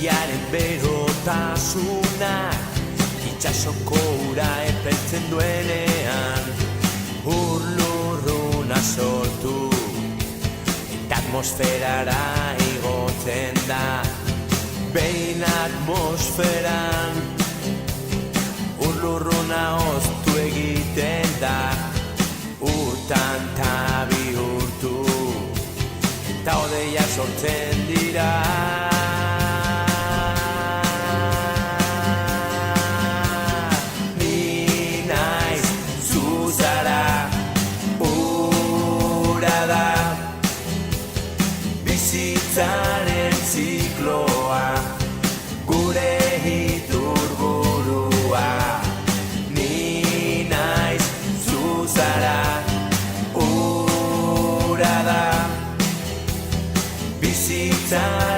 Iaren berotasunak itxasoko ura epeltzen duenean Ur-lurruna sortu eta atmosferara igotzen da Behin atmosferan Ur-lurruna oztu egiten da Urtan ta bihurtu eta odeia sortzen dira Bizitzaren zikloa, gure iturburua Ni naiz zu zara, ura da Bizitzaren